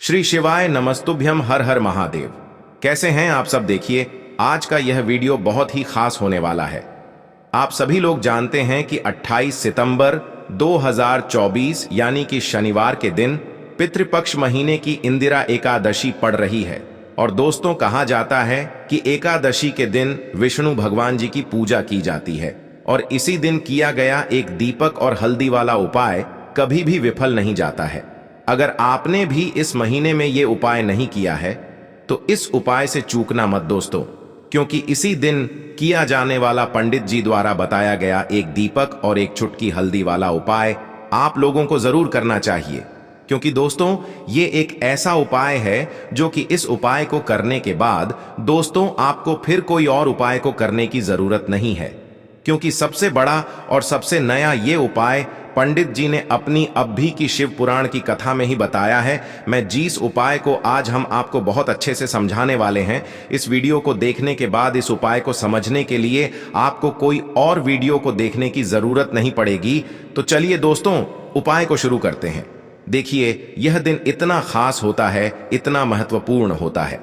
श्री शिवाय नमस्तुभ्यम, हर हर महादेव। कैसे हैं आप सब? देखिए, आज का यह वीडियो बहुत ही खास होने वाला है। आप सभी लोग जानते हैं कि 28 सितंबर 2024 यानी कि शनिवार के दिन पितृपक्ष महीने की इंदिरा एकादशी पड़ रही है। और दोस्तों, कहा जाता है कि एकादशी के दिन विष्णु भगवान जी की पूजा की जाती है और इसी दिन किया गया एक दीपक और हल्दी वाला उपाय कभी भी विफल नहीं जाता है। अगर आपने भी इस महीने में ये उपाय नहीं किया है तो इस उपाय से चूकना मत दोस्तों, क्योंकि इसी दिन किया जाने वाला पंडित जी द्वारा बताया गया एक दीपक और एक चुटकी हल्दी वाला उपाय आप लोगों को जरूर करना चाहिए। क्योंकि दोस्तों, ये एक ऐसा उपाय है जो कि इस उपाय को करने के बाद दोस्तों आपको फिर कोई और उपाय को करने की जरूरत नहीं है। क्योंकि सबसे बड़ा और सबसे नया ये उपाय पंडित जी ने अपनी अभी की शिव पुराण की कथा में ही बताया है। मैं जिस उपाय को आज हम आपको बहुत अच्छे से समझाने वाले हैं, इस वीडियो को देखने के बाद इस उपाय को समझने के लिए आपको कोई और वीडियो को देखने की जरूरत नहीं पड़ेगी। तो चलिए दोस्तों, उपाय को शुरू करते हैं। देखिए, यह दिन इतना खास होता है, इतना महत्वपूर्ण होता है।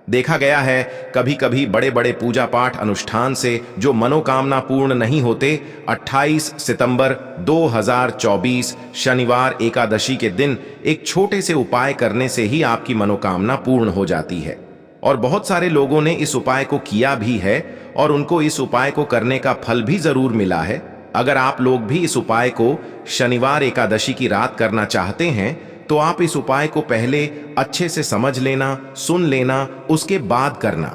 देखा गया है कभी कभी बड़े बड़े पूजा पाठ अनुष्ठान से जो मनोकामना पूर्ण नहीं होते, 28 सितंबर 2024 शनिवार एकादशी के दिन एक छोटे से उपाय करने से ही आपकी मनोकामना पूर्ण हो जाती है। और बहुत सारे लोगों ने इस उपाय को किया भी है और उनको इस उपाय को करने का फल भी जरूर मिला है। अगर आप लोग भी इस उपाय को शनिवार एकादशी की रात करना चाहते हैं तो आप इस उपाय को पहले अच्छे से समझ लेना, सुन लेना, उसके बाद करना।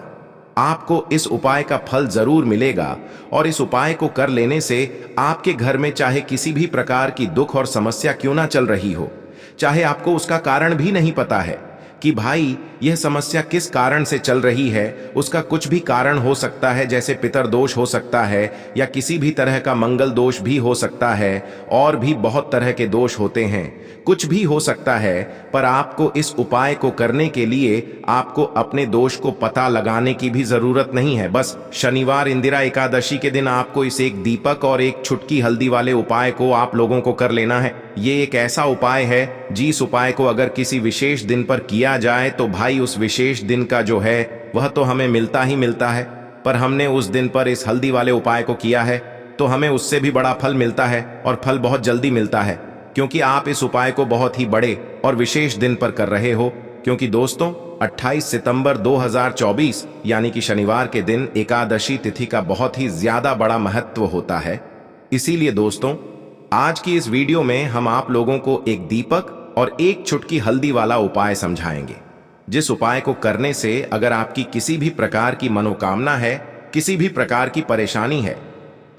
आपको इस उपाय का फल जरूर मिलेगा। और इस उपाय को कर लेने से आपके घर में चाहे किसी भी प्रकार की दुख और समस्या क्यों ना चल रही हो, चाहे आपको उसका कारण भी नहीं पता है कि भाई यह समस्या किस कारण से चल रही है, उसका कुछ भी कारण हो सकता है, जैसे पितर दोष हो सकता है या किसी भी तरह का मंगल दोष भी हो सकता है, और भी बहुत तरह के दोष होते हैं, कुछ भी हो सकता है। पर आपको इस उपाय को करने के लिए आपको अपने दोष को पता लगाने की भी जरूरत नहीं है। बस शनिवार इंदिरा एकादशी के दिन आपको इस एक दीपक और एक चुटकी हल्दी वाले उपाय को आप लोगों को कर लेना है। ये एक ऐसा उपाय है जिस उपाय को अगर किसी विशेष दिन पर किया जाए तो भाई उस विशेष दिन का जो है वह तो हमें मिलता ही मिलता है। पर हमने उस दिन पर इस हल्दी वाले उपाय को किया है तो हमें उससे भी बड़ा फल मिलता है, और फल बहुत जल्दी मिलता है, क्योंकि आप इस उपाय को बहुत ही बड़े और विशेष दिन पर कर रहे हो। क्योंकि दोस्तों, 28 सितंबर 2024 यानी कि शनिवार के दिन एकादशी तिथि का बहुत ही ज्यादा बड़ा महत्व होता है। इसीलिए दोस्तों, आज की इस वीडियो में हम आप लोगों को एक दीपक और एक चुटकी हल्दी वाला उपाय समझाएंगे, जिस उपाय को करने से अगर आपकी किसी भी प्रकार की मनोकामना है, किसी भी प्रकार की परेशानी है,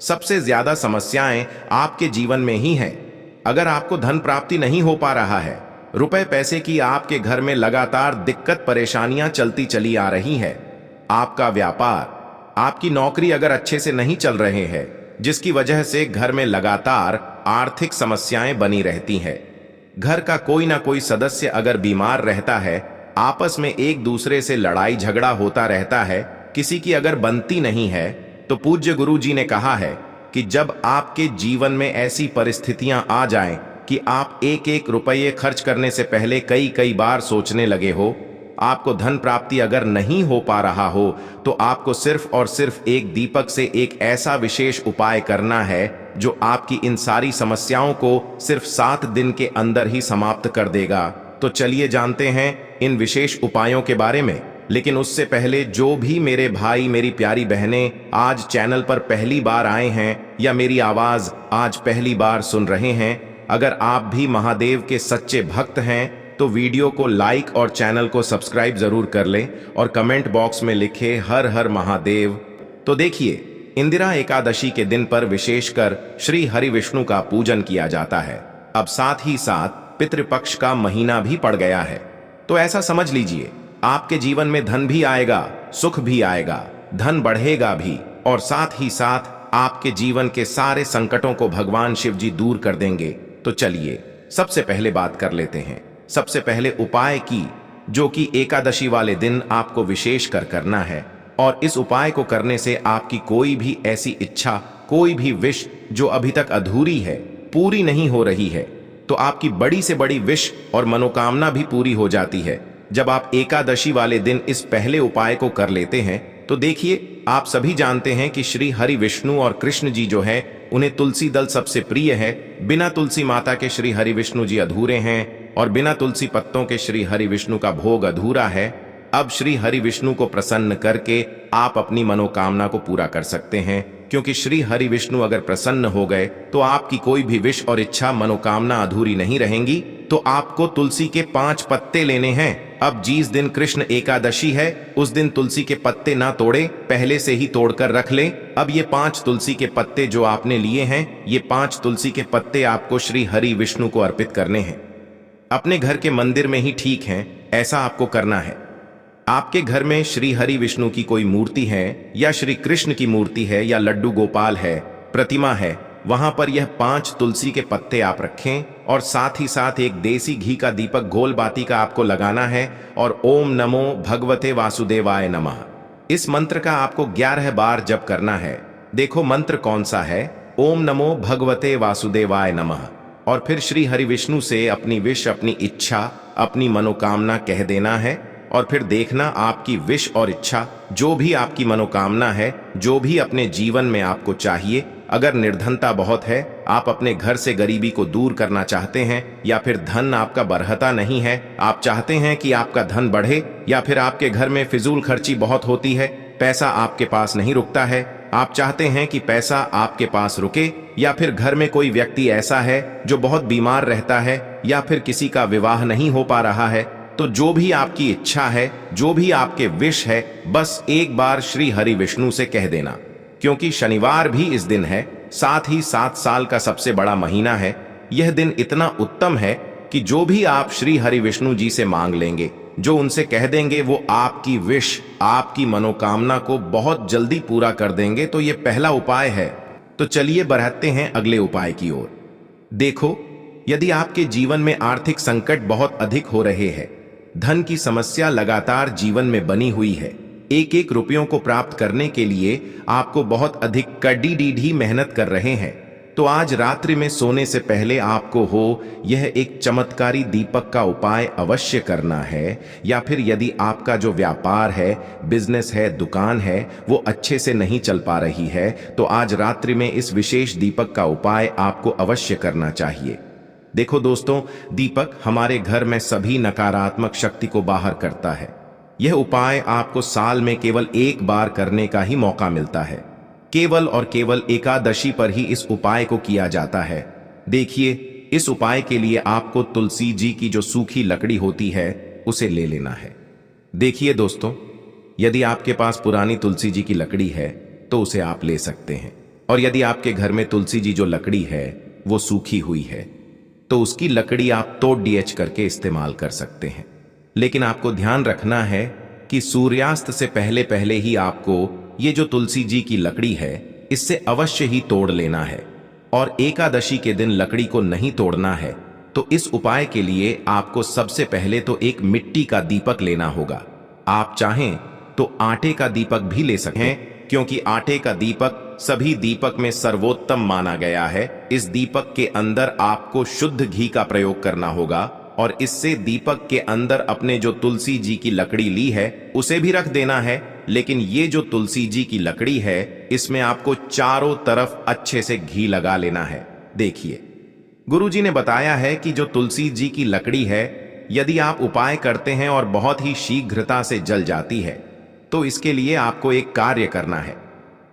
सबसे ज्यादा समस्याएं आपके जीवन में ही हैं। अगर आपको धन प्राप्ति नहीं हो पा रहा है, रुपए पैसे की आपके घर में लगातार दिक्कत परेशानियां चलती चली आ रही है, आपका व्यापार, आपकी नौकरी अगर अच्छे से नहीं चल रहे हैं, जिसकी वजह से घर में लगातार आर्थिक समस्याएं बनी रहती हैं, घर का कोई ना कोई सदस्य अगर बीमार रहता है, आपस में एक दूसरे से लड़ाई झगड़ा होता रहता है, किसी की अगर बनती नहीं है, तो पूज्य गुरु जी ने कहा है कि जब आपके जीवन में ऐसी परिस्थितियां आ जाएं कि आप एक एक रुपये खर्च करने से पहले कई कई बार सोचने लगे हो, आपको धन प्राप्ति अगर नहीं हो पा रहा हो, तो आपको सिर्फ और सिर्फ एक दीपक से एक ऐसा विशेष उपाय करना है जो आपकी इन सारी समस्याओं को सिर्फ 7 दिन के अंदर ही समाप्त कर देगा। तो चलिए जानते हैं इन विशेष उपायों के बारे में। लेकिन उससे पहले जो भी मेरे भाई, मेरी प्यारी बहनें आज चैनल पर पहली बार आए हैं या मेरी आवाज आज पहली बार सुन रहे हैं, अगर आप भी महादेव के सच्चे भक्त हैं तो वीडियो को लाइक और चैनल को सब्सक्राइब जरूर कर लें और कमेंट बॉक्स में लिखे हर हर महादेव। तो देखिए, इंदिरा एकादशी के दिन पर विशेषकर श्री हरि विष्णु का पूजन किया जाता है। अब साथ ही साथ पितृपक्ष का महीना भी पड़ गया है, तो ऐसा समझ लीजिए आपके जीवन में धन भी आएगा, सुख भी आएगा, धन बढ़ेगा भी, और साथ ही साथ आपके जीवन के सारे संकटों को भगवान शिव जी दूर कर देंगे। तो चलिए सबसे पहले बात कर लेते हैं, सबसे पहले उपाय की, जो कि एकादशी वाले दिन आपको विशेष कर करना है। और इस उपाय को करने से आपकी कोई भी ऐसी इच्छा, कोई भी विश जो अभी तक अधूरी है, पूरी नहीं हो रही है, तो आपकी बड़ी से बड़ी विश और मनोकामना भी पूरी हो जाती है। जब आप एकादशी वाले दिन इस पहले उपाय को कर लेते हैं तो देखिए, आप सभी जानते हैं कि श्री हरि विष्णु और कृष्ण जी जो है उन्हें तुलसी दल सबसे प्रिय है। बिना तुलसी माता के श्री हरि विष्णु जी अधूरे हैं और बिना तुलसी पत्तों के श्री हरि विष्णु का भोग अधूरा है। अब श्री हरि विष्णु को प्रसन्न करके आप अपनी मनोकामना को पूरा कर सकते हैं, क्योंकि श्री हरि विष्णु अगर प्रसन्न हो गए तो आपकी कोई भी विश और इच्छा मनोकामना अधूरी नहीं रहेंगी। तो आपको तुलसी के 5 पत्ते लेने हैं। अब जिस दिन कृष्ण एकादशी है उस दिन तुलसी के पत्ते ना तोड़े, पहले से ही तोड़कर रख लें। अब ये 5 तुलसी के पत्ते जो आपने लिए हैं, ये 5 तुलसी के पत्ते आपको श्री हरि विष्णु को अर्पित करने हैं। अपने घर के मंदिर में ही ठीक है, ऐसा आपको करना है। आपके घर में श्री हरि विष्णु की कोई मूर्ति है या श्री कृष्ण की मूर्ति है या लड्डू गोपाल है, प्रतिमा है, वहां पर यह 5 तुलसी के पत्ते आप रखें और साथ ही साथ एक देसी घी का दीपक गोल बाती का आपको लगाना है और ओम नमो भगवते वासुदेवाय नमः इस मंत्र का आपको 11 बार जप करना है। देखो मंत्र कौन सा है, ओम नमो भगवते वासुदेवाय नमः। और फिर श्री हरि विष्णु से अपनी विश, अपनी इच्छा, अपनी मनोकामना कह देना है और फिर देखना आपकी विश और इच्छा, जो भी आपकी मनोकामना है, जो भी अपने जीवन में आपको चाहिए। अगर निर्धनता बहुत है, आप अपने घर से गरीबी को दूर करना चाहते हैं, या फिर धन आपका बढ़ता नहीं है, आप चाहते हैं कि आपका धन बढ़े, या फिर आपके घर में फिजूल खर्ची बहुत होती है, पैसा आपके पास नहीं रुकता है, आप चाहते हैं कि पैसा आपके पास रुके, या फिर घर में कोई व्यक्ति ऐसा है जो बहुत बीमार रहता है, या फिर किसी का विवाह नहीं हो पा रहा है, तो जो भी आपकी इच्छा है, जो भी आपके विश है, बस एक बार श्री हरि विष्णु से कह देना। क्योंकि शनिवार भी इस दिन है, साथ ही 7 साल का सबसे बड़ा महीना है। यह दिन इतना उत्तम है कि जो भी आप श्री हरि विष्णु जी से मांग लेंगे, जो उनसे कह देंगे, वो आपकी विश, आपकी मनोकामना को बहुत जल्दी पूरा कर देंगे। तो ये पहला उपाय है। तो चलिए बढ़ते हैं अगले उपाय की ओर। देखो, यदि आपके जीवन में आर्थिक संकट बहुत अधिक हो रहे हैं, धन की समस्या लगातार जीवन में बनी हुई है, एक एक रुपयों को प्राप्त करने के लिए आपको बहुत अधिक कड़ी मेहनत कर रहे हैं, तो आज रात्रि में सोने से पहले आपको यह एक चमत्कारी दीपक का उपाय अवश्य करना है। या फिर यदि आपका जो व्यापार है, बिजनेस है, दुकान है, वो अच्छे से नहीं चल पा रही है, तो आज रात्रि में इस विशेष दीपक का उपाय आपको अवश्य करना चाहिए। देखो दोस्तों, दीपक हमारे घर में सभी नकारात्मक शक्ति को बाहर करता है। यह उपाय आपको साल में केवल एक बार करने का ही मौका मिलता है। केवल और केवल एकादशी पर ही इस उपाय को किया जाता है। देखिए, इस उपाय के लिए आपको तुलसी जी की जो सूखी लकड़ी होती है उसे ले लेना है। देखिए दोस्तों, यदि आपके पास पुरानी तुलसी जी की लकड़ी है तो उसे आप ले सकते हैं, और यदि आपके घर में तुलसी जी जो लकड़ी है वो सूखी हुई है तो उसकी लकड़ी आप तोड़ डीएच करके इस्तेमाल कर सकते हैं। लेकिन आपको ध्यान रखना है कि सूर्यास्त से पहले पहले ही आपको ये जो तुलसी जी की लकड़ी है इससे अवश्य ही तोड़ लेना है, और एकादशी के दिन लकड़ी को नहीं तोड़ना है। तो इस उपाय के लिए आपको सबसे पहले तो एक मिट्टी का दीपक लेना होगा। आप चाहें तो आटे का दीपक भी ले सकें, क्योंकि आटे का दीपक सभी दीपक में सर्वोत्तम माना गया है। इस दीपक के अंदर आपको शुद्ध घी का प्रयोग करना होगा, और इससे दीपक के अंदर अपने जो तुलसी जी की लकड़ी ली है उसे भी रख देना है। लेकिन ये जो तुलसी जी की लकड़ी है इसमें आपको चारों तरफ अच्छे से घी लगा लेना है। देखिए, गुरुजी ने बताया है कि जो तुलसी जी की लकड़ी है, यदि आप उपाय करते हैं और बहुत ही शीघ्रता से जल जाती है, तो इसके लिए आपको एक कार्य करना है।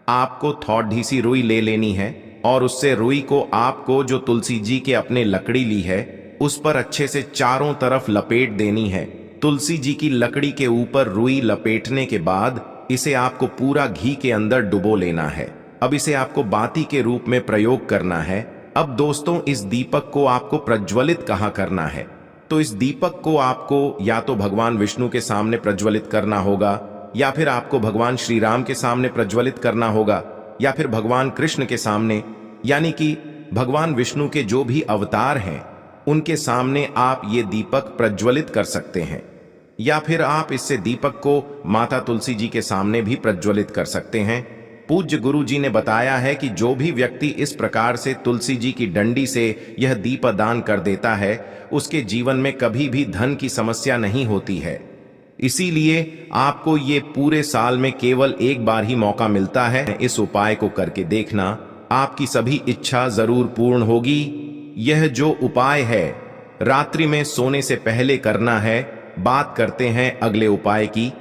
आपको थोड़ी सी रुई ले लेनी है, और उससे रुई को आपको जो तुलसी जी के अपने लकड़ी ली है उस पर अच्छे से चारों तरफ लपेट देनी है। तुलसी जी की लकड़ी के ऊपर रुई लपेटने के बाद इसे आपको पूरा घी के अंदर डुबो लेना है। अब इसे आपको बाती के रूप में प्रयोग करना है। अब दोस्तों, इस दीपक को आपको प्रज्वलित कहाँ करना है? तो इस दीपक को आपको या तो भगवान विष्णु के सामने प्रज्वलित करना होगा, या फिर आपको भगवान श्री राम के सामने प्रज्वलित करना होगा, या फिर भगवान कृष्ण के सामने, यानी कि भगवान विष्णु के जो भी अवतार हैं उनके सामने आप ये दीपक प्रज्वलित कर सकते हैं। या फिर आप इससे दीपक को माता तुलसी जी के सामने भी प्रज्वलित कर सकते हैं। पूज्य गुरु जी ने बताया है कि जो भी व्यक्ति इस प्रकार से तुलसी जी की डंडी से यह दीपदान कर देता है उसके जीवन में कभी भी धन की समस्या नहीं होती है। इसीलिए आपको ये पूरे साल में केवल एक बार ही मौका मिलता है। इस उपाय को करके देखना, आपकी सभी इच्छा जरूर पूर्ण होगी। यह जो उपाय है रात्रि में सोने से पहले करना है। बात करते हैं अगले उपाय की।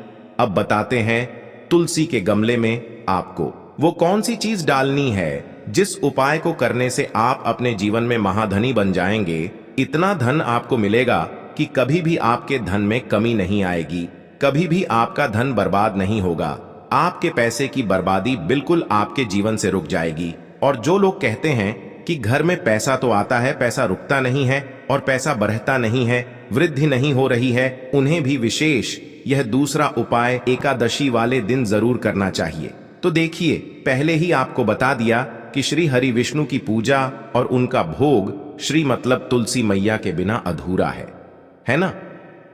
अब बताते हैं तुलसी के गमले में आपको वो कौन सी चीज डालनी है जिस उपाय को करने से आप अपने जीवन में महाधनी बन जाएंगे। इतना धन आपको मिलेगा कि कभी भी आपके धन में कमी नहीं आएगी, कभी भी आपका धन बर्बाद नहीं होगा। आपके पैसे की बर्बादी बिल्कुल आपके जीवन से रुक जाएगी। और जो लोग कहते हैं कि घर में पैसा तो आता है, पैसा रुकता नहीं है और पैसा बढ़ता नहीं है, वृद्धि नहीं हो रही है, उन्हें भी विशेष यह दूसरा उपाय एकादशी वाले दिन जरूर करना चाहिए। तो देखिए, पहले ही आपको बता दिया कि श्री हरि विष्णु की पूजा और उनका भोग श्री मतलब तुलसी मैया के बिना अधूरा है ना।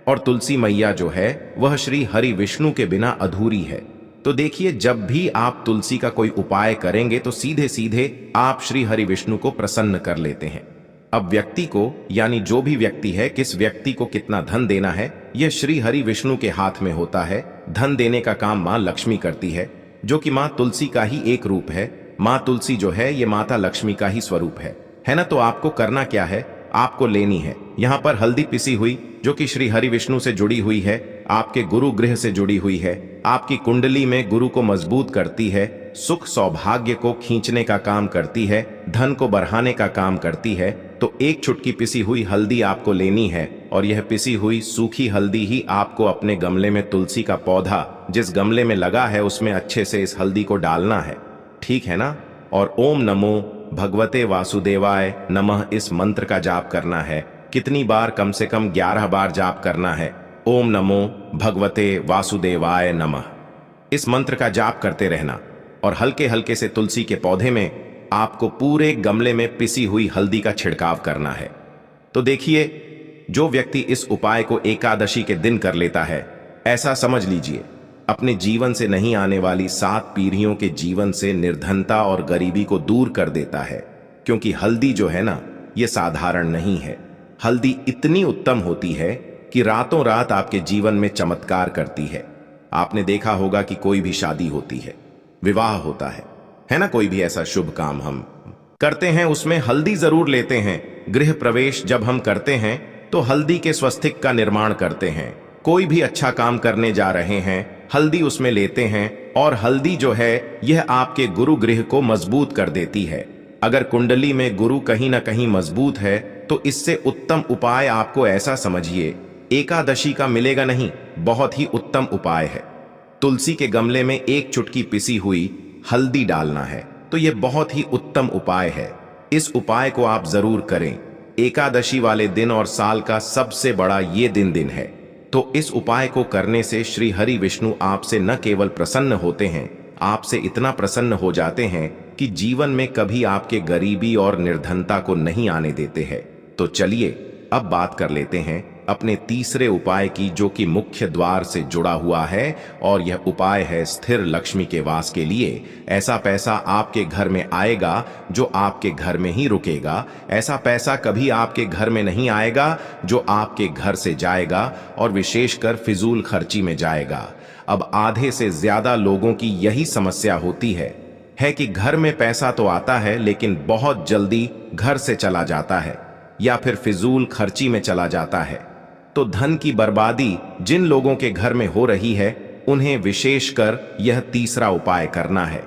और तुलसी मैया जो है वह श्री हरि विष्णु के बिना अधूरी है। तो देखिए, जब भी आप तुलसी का कोई उपाय करेंगे तो सीधे सीधे आप श्री हरि विष्णु को प्रसन्न कर लेते हैं। अब व्यक्ति को, यानी जो भी व्यक्ति है, किस व्यक्ति को कितना धन देना है यह श्री हरि विष्णु के हाथ में होता है। धन देने का काम मां लक्ष्मी करती है, जो कि मां तुलसी का ही एक रूप है। मां तुलसी जो है ये माता लक्ष्मी का ही स्वरूप है ना। तो आपको करना क्या है, आपको लेनी है यहाँ पर हल्दी पिसी हुई, जो कि श्री हरि विष्णु से जुड़ी हुई है, आपके गुरु गृह से जुड़ी हुई है, आपकी कुंडली में गुरु को मजबूत करती है, सुख सौभाग्य को खींचने का काम करती है, धन को बढ़ाने का काम करती है। तो एक चुटकी पिसी हुई हल्दी आपको लेनी है और यह पिसी हुई सूखी हल्दी ही आपको अपने गमले में, तुलसी का पौधा जिस गमले में लगा है उसमें अच्छे से इस हल्दी को डालना है, ठीक है ना। और ओम नमो भगवते वासुदेवाय नमः इस मंत्र का जाप करना है। कितनी बार? कम से कम 11 बार जाप करना है। ओम नमो भगवते वासुदेवाय नमः इस मंत्र का जाप करते रहना और हल्के हल्के से तुलसी के पौधे में आपको पूरे गमले में पिसी हुई हल्दी का छिड़काव करना है। तो देखिए, जो व्यक्ति इस उपाय को एकादशी के दिन कर लेता है, ऐसा समझ लीजिए अपने जीवन से नहीं आने वाली 7 पीढ़ियों के जीवन से निर्धनता और गरीबी को दूर कर देता है। क्योंकि हल्दी जो है ना, ये साधारण नहीं है। हल्दी इतनी उत्तम होती है कि रातों रात आपके जीवन में चमत्कार करती है। आपने देखा होगा कि कोई भी शादी होती है, विवाह होता है ना, कोई भी ऐसा शुभ काम हम करते हैं उसमें हल्दी जरूर लेते हैं। गृह प्रवेश जब हम करते हैं तो हल्दी के स्वस्तिक का निर्माण करते हैं। कोई भी अच्छा काम करने जा रहे हैं, हल्दी उसमें लेते हैं। और हल्दी जो है यह आपके गुरु गृह को मजबूत कर देती है। अगर कुंडली में गुरु कहीं ना कहीं मजबूत है तो इससे उत्तम उपाय आपको ऐसा समझिए एकादशी का मिलेगा नहीं। बहुत ही उत्तम उपाय है। तुलसी के गमले में एक चुटकी पिसी हुई हल्दी डालना है। तो यह बहुत ही उत्तम उपाय है। इस उपाय को आप जरूर करें। एकादशी वाले दिन और साल का सबसे बड़ा ये दिन है। तो इस उपाय को करने से श्री हरि विष्णु आपसे न केवल प्रसन्न होते हैं, आपसे इतना प्रसन्न हो जाते हैं कि जीवन में कभी आपके गरीबी और निर्धनता को नहीं आने देते हैं। तो चलिए अब बात कर लेते हैं अपने तीसरे उपाय की, जो कि मुख्य द्वार से जुड़ा हुआ है। और यह उपाय है स्थिर लक्ष्मी के वास के लिए। ऐसा पैसा आपके घर में आएगा जो आपके घर में ही रुकेगा। ऐसा पैसा कभी आपके घर में नहीं आएगा जो आपके घर से जाएगा और विशेषकर फिजूल खर्ची में जाएगा। अब आधे से ज्यादा लोगों की यही समस्या होती है कि घर में पैसा तो आता है लेकिन बहुत जल्दी घर से चला जाता है या फिर फिजूल खर्ची में चला जाता है। तो धन की बर्बादी जिन लोगों के घर में हो रही है उन्हें विशेषकर यह तीसरा उपाय करना है।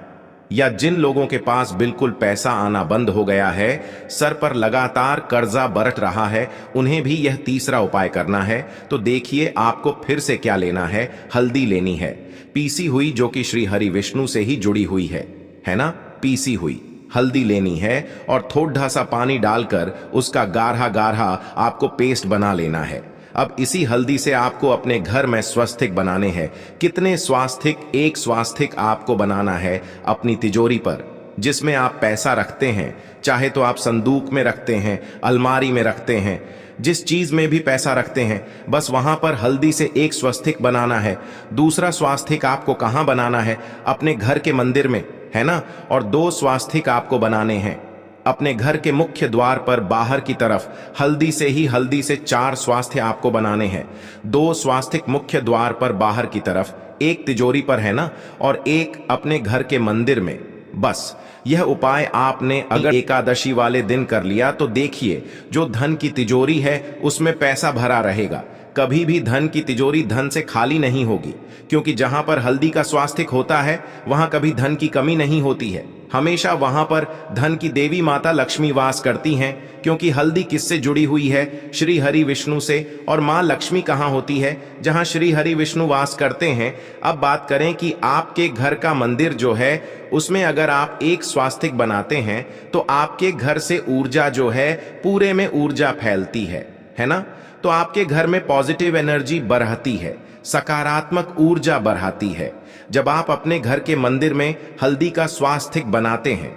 या जिन लोगों के पास बिल्कुल पैसा आना बंद हो गया है, सर पर लगातार कर्जा बरत रहा है, उन्हें भी यह तीसरा उपाय करना है। तो देखिए आपको फिर से क्या लेना है, हल्दी लेनी है पीसी हुई, जो कि श्री हरि विष्णु से ही जुड़ी हुई है ना। पीसी हुई हल्दी लेनी है और थोड़ा सा पानी डालकर उसका गाढ़ा गाढ़ा आपको पेस्ट बना लेना है। अब इसी हल्दी से आपको अपने घर में स्वास्तिक बनाने हैं। कितने स्वास्तिक? एक स्वास्तिक आपको बनाना है अपनी तिजोरी पर, जिसमें आप पैसा रखते हैं। चाहे तो आप संदूक में रखते हैं, अलमारी में रखते हैं, जिस चीज में भी पैसा रखते हैं, बस वहां पर हल्दी से एक स्वास्तिक बनाना है। दूसरा स्वास्तिक आपको कहां बनाना है? अपने घर के मंदिर में। है ना। और 2 स्वास्तिक आपको बनाने हैं। अपने घर के मुख्य द्वार पर बाहर की तरफ हल्दी से 4 स्वास्थ्य आपको बनाने हैं। 2 स्वास्तिक मुख्य द्वार पर बाहर की तरफ, एक तिजोरी पर, है ना, और एक अपने घर के मंदिर में। बस यह उपाय आपने अगर एकादशी वाले दिन कर लिया तो देखिए, जो धन की तिजोरी है उसमें पैसा भरा रहेगा। कभी भी धन की तिजोरी धन से खाली नहीं होगी, क्योंकि जहां पर हल्दी का स्वास्तिक होता है वहां कभी धन की कमी नहीं होती है। हमेशा वहां पर धन की देवी माता लक्ष्मी वास करती हैं, क्योंकि हल्दी किससे जुड़ी हुई है? श्री हरि विष्णु से। और मां लक्ष्मी कहां होती है? जहां श्री हरि विष्णु वास करते हैं। अब बात करें कि आपके घर का मंदिर जो है उसमें अगर आप एक स्वास्तिक बनाते हैं तो आपके घर से ऊर्जा जो है, पूरे में ऊर्जा फैलती है ना। तो आपके घर में पॉजिटिव एनर्जी बढ़ती है, सकारात्मक ऊर्जा बढ़ाती है। जब आप अपने घर के मंदिर में हल्दी का स्वास्तिक बनाते हैं,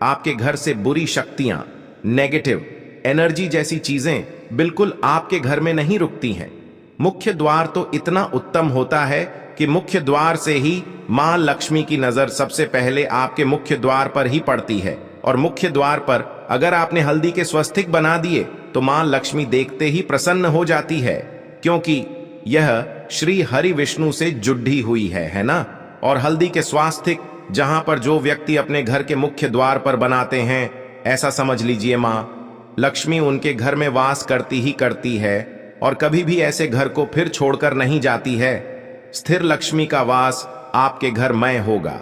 आपके घर से बुरी शक्तियां, नेगेटिव एनर्जी जैसी चीजें बिल्कुल आपके घर में नहीं रुकती हैं। मुख्य द्वार तो इतना उत्तम होता है कि मुख्य द्वार से ही मां लक्ष्मी की नजर सबसे पहले आपके मुख्य द्वार पर ही पड़ती है। और मुख्य द्वार पर अगर आपने हल्दी के स्वास्तिक बना दिए तो मां लक्ष्मी देखते ही प्रसन्न हो जाती है, क्योंकि यह श्री हरि विष्णु से जुड़ी हुई है ना। और हल्दी के स्वास्तिक जहां पर जो व्यक्ति अपने घर के मुख्य द्वार पर बनाते हैं, ऐसा समझ लीजिए मां लक्ष्मी उनके घर में वास करती ही करती है और कभी भी ऐसे घर को फिर छोड़कर नहीं जाती है। स्थिर लक्ष्मी का वास आपके घर में होगा।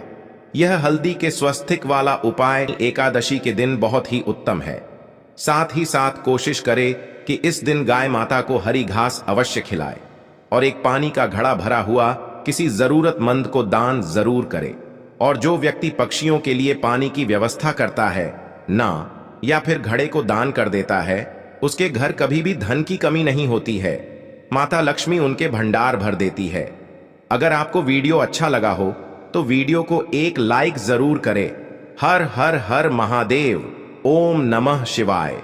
यह हल्दी के स्वास्तिक वाला उपाय एकादशी के दिन बहुत ही उत्तम है। साथ ही साथ कोशिश करें कि इस दिन गाय माता को हरी घास अवश्य खिलाए और एक पानी का घड़ा भरा हुआ किसी जरूरतमंद को दान जरूर करे। और जो व्यक्ति पक्षियों के लिए पानी की व्यवस्था करता है ना, या फिर घड़े को दान कर देता है, उसके घर कभी भी धन की कमी नहीं होती है। माता लक्ष्मी उनके भंडार भर देती है। अगर आपको वीडियो अच्छा लगा हो तो वीडियो को एक लाइक जरूर करें। हर हर हर महादेव। ओम नमः शिवाय।